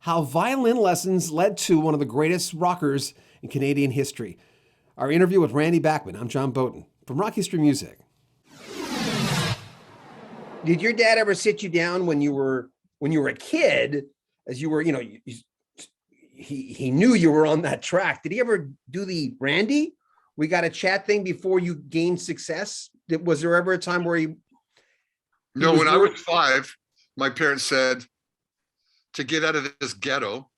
How violin lessons led to one of the greatest rockers in Canadian history. Our interview with Randy Bachman. I'm John Beaudin from Rock History Music. Did your dad ever sit you down when you were a kid, as you were, he knew you were on that track? Did he ever do the Randy, we got to chat thing before you gained success? Was there ever a time where he No, when I was 5, my parents said, to get out of this ghetto,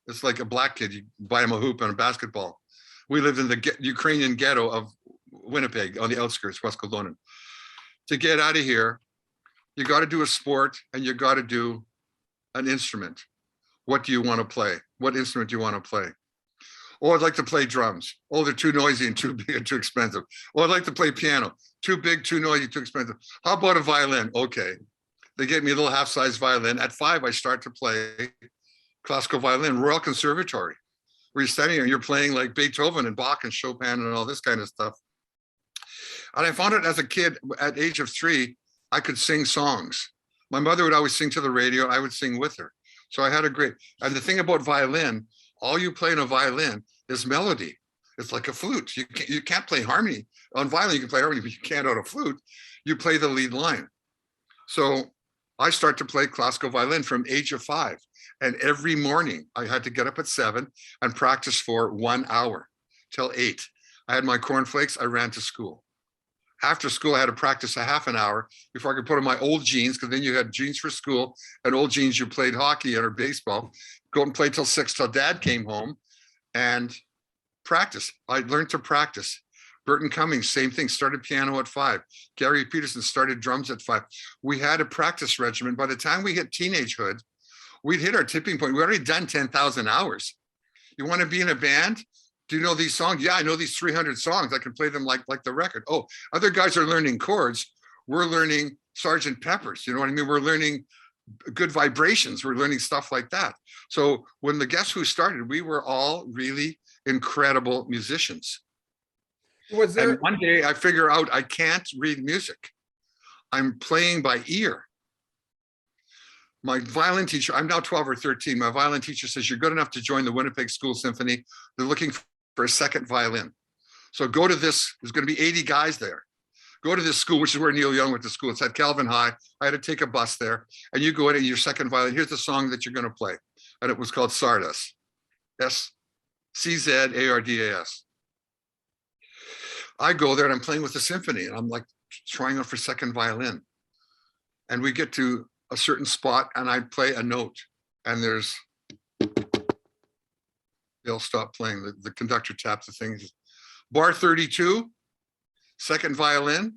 it's like a black kid, you buy him a hoop and a basketball. We lived in the Ukrainian ghetto of Winnipeg on the outskirts, West Kelowna. To get out of here, you got to do a sport and you got to do an instrument. What do you want to play? What instrument do you want to play? Oh, I'd like to play drums. Oh, they're too noisy and too big and too expensive. Oh, I'd like to play piano. Too big, too noisy, too expensive. How about a violin? Okay. They gave me a little half-size violin. At 5, I start to play classical violin, Royal Conservatory, where you're standing here and you're playing like Beethoven and Bach and Chopin and all this kind of stuff. And I found it as a kid, at age of 3, I could sing songs. My mother would always sing to the radio. I would sing with her. So I had a great, and the thing about violin, all you play in a violin is melody. It's like a flute. You can't play harmony. On violin, you can play harmony, but you can't on a flute. You play the lead line. So I start to play classical violin from age of 5. And every morning I had to get up at 7 and practice for 1 hour till 8. I had my cornflakes, I ran to school. After school, I had to practice a half an hour before I could put on my old jeans, because then you had jeans for school and old jeans you played hockey in or baseball. Go and play till 6 till dad came home and practice. I learned to practice. Burton Cummings, same thing, started piano at 5. Gary Peterson started drums at 5. We had a practice regimen. By the time we hit teenagehood, we'd hit our tipping point. We already done 10,000 hours. You want to be in a band? Do you know these songs? Yeah, I know these 300 songs. I can play them like the record. Oh, other guys are learning chords. We're learning Sgt. Pepper's. You know what I mean? We're learning good vibrations. We're learning stuff like that. So when the Guess Who started, we were all really incredible musicians. And one day I figure out I can't read music. I'm playing by ear. My violin teacher, I'm now 12 or 13. My violin teacher says, you're good enough to join the Winnipeg School Symphony. They're looking for a second violin. So go to this, there's going to be 80 guys there. Go to this school, which is where Neil Young went to school. It's at Calvin High. I had to take a bus there. And you go in and your second violin, here's the song that you're going to play. And it was called Sardas. S-C-Z-A-R-D-A-S. I go there and I'm playing with the symphony and I'm like trying out for second violin. And we get to a certain spot and I play a note and they'll stop playing. The conductor taps the thing. Bar 32, second violin.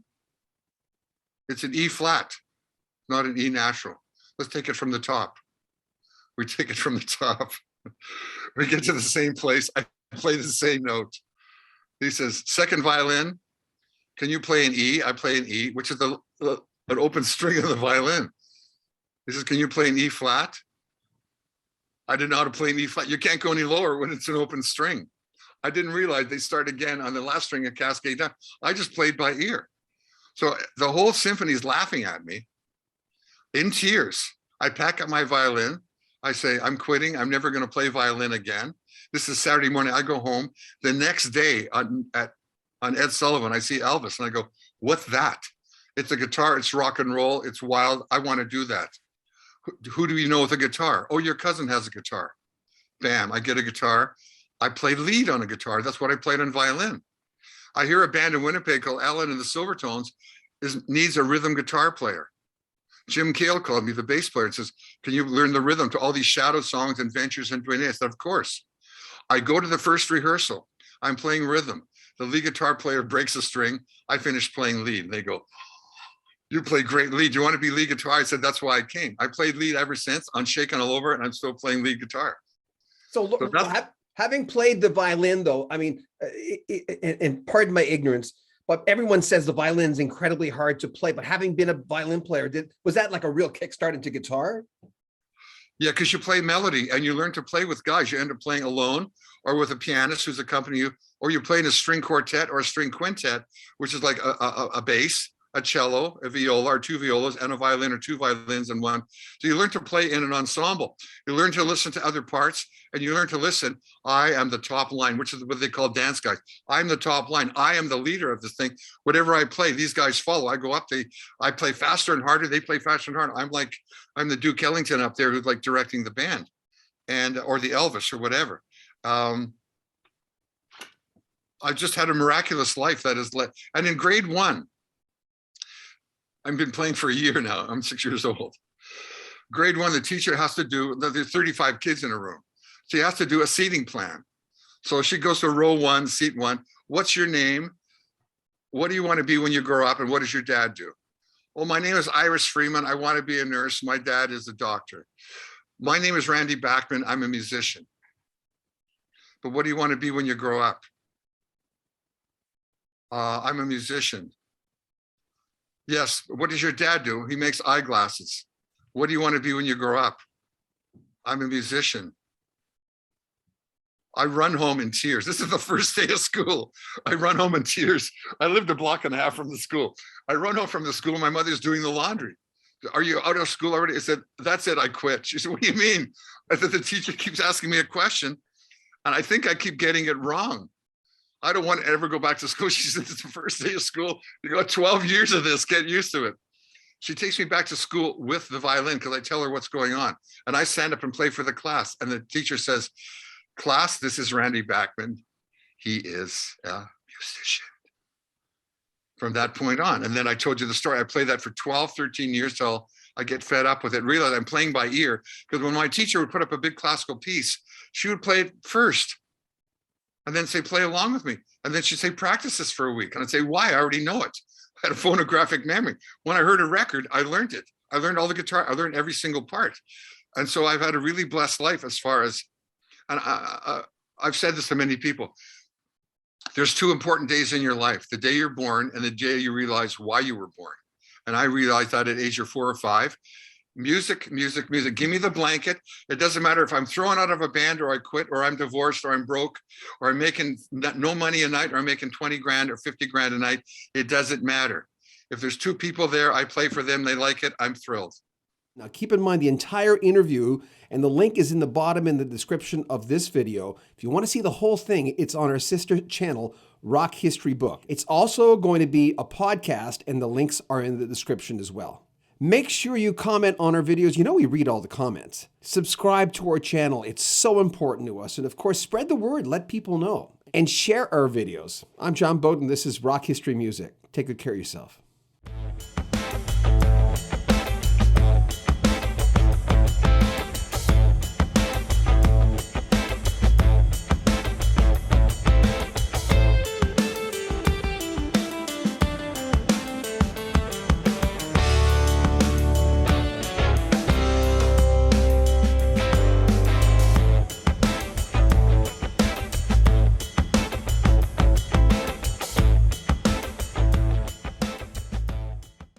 It's an E flat, not an E natural. Let's take it from the top. We take it from the top. We get to the same place. I play the same note. He says, second violin, can you play an E? I play an E, which is an open string of the violin. He says, can you play an E flat? I didn't know how to play an E flat. You can't go any lower when it's an open string. I didn't realize they start again on the last string and cascade down. I just played by ear. So the whole symphony is laughing at me in tears. I pack up my violin. I say, I'm quitting. I'm never going to play violin again. This is Saturday morning. I go home. The next day on Ed Sullivan, I see Elvis and I go, what's that? It's a guitar. It's rock and roll. It's wild. I want to do that. Who do you know with a guitar? Oh, your cousin has a guitar. Bam, I get a guitar. I play lead on a guitar. That's what I played on violin. I hear a band in Winnipeg called Alan and the Silvertones needs a rhythm guitar player. Jim Cale called me, the bass player, and says, can you learn the rhythm to all these Shadow songs and Ventures and Dwayne? I said, of course. I go to the first rehearsal. I'm playing rhythm. The lead guitar player breaks a string. I finish playing lead. They go, you play great lead. Do you want to be lead guitar? I said, that's why I came. I played lead ever since. I'm shaking all over and I'm still playing lead guitar. So having played the violin, though, I mean, and pardon my ignorance, but everyone says the violin is incredibly hard to play. But having been a violin player, was that like a real kickstart into guitar? Yeah, because you play melody and you learn to play with guys. You end up playing alone or with a pianist who's accompanying you, or you play in a string quartet or a string quintet, which is like a bass a cello, a viola, or two violas, and a violin, or two violins and one. So you learn to play in an ensemble. You learn to listen to other parts, and you learn to listen. I am the top line, which is what they call dance guys. I'm the top line. I am the leader of this thing. Whatever I play, these guys follow. I go up, I play faster and harder. They play faster and harder. I'm the Duke Ellington up there who's like directing the band, or the Elvis or whatever. I've just had a miraculous life that has led. And in grade 1, I've been playing for a year now. I'm 6 years old. Grade 1, the teacher has to do, there's 35 kids in a room. So he has to do a seating plan. So she goes to row 1, seat 1. What's your name? What do you want to be when you grow up? And what does your dad do? Well, my name is Iris Freeman. I want to be a nurse. My dad is a doctor. My name is Randy Bachman. I'm a musician. But what do you want to be when you grow up? I'm a musician. Yes. What does your dad do? He makes eyeglasses. What do you want to be when you grow up? I'm a musician. I run home in tears. This is the first day of school. I run home in tears. I lived a block and a half from the school. I run home from the school. My mother's doing the laundry. Are you out of school already? I said, that's it. I quit. She said, what do you mean? I said, the teacher keeps asking me a question, and I think I keep getting it wrong. I don't want to ever go back to school. She said, it's the first day of school. You got 12 years of this. Get used to it. She takes me back to school with the violin because I tell her what's going on. And I stand up and play for the class. And the teacher says, class, this is Randy Bachman. He is a musician. From that point on. And then I told you the story. I played that for 12, 13 years till I get fed up with it. Realize I'm playing by ear, because when my teacher would put up a big classical piece, she would play it first and then say, play along with me. And then she'd say, practice this for a week. And I'd say, why? I already know it. I had a phonographic memory. When I heard a record, I learned it. I learned all the guitar. I learned every single part. And so I've had a really blessed life as far as, and I've said this to many people. There's 2 important days in your life: the day you're born and the day you realize why you were born. And I realized that at age of 4 or 5. Music, music, music. Give me the blanket. It doesn't matter if I'm thrown out of a band, or I quit, or I'm divorced, or I'm broke, or I'm making no money a night, or I'm making 20 grand or 50 grand a night. It doesn't matter. If there's 2 people there, I play for them, they like it, I'm thrilled. Now, keep in mind the entire interview, and the link is in the bottom in the description of this video. If you want to see the whole thing, it's on our sister channel, Rock History Book. It's also going to be a podcast, and the links are in the description as well. Make sure you comment on our videos. You know we read all the comments. Subscribe to our channel. It's so important to us. And of course, spread the word. Let people know. And share our videos. I'm John Beaudin. This is Rock History Music. Take good care of yourself.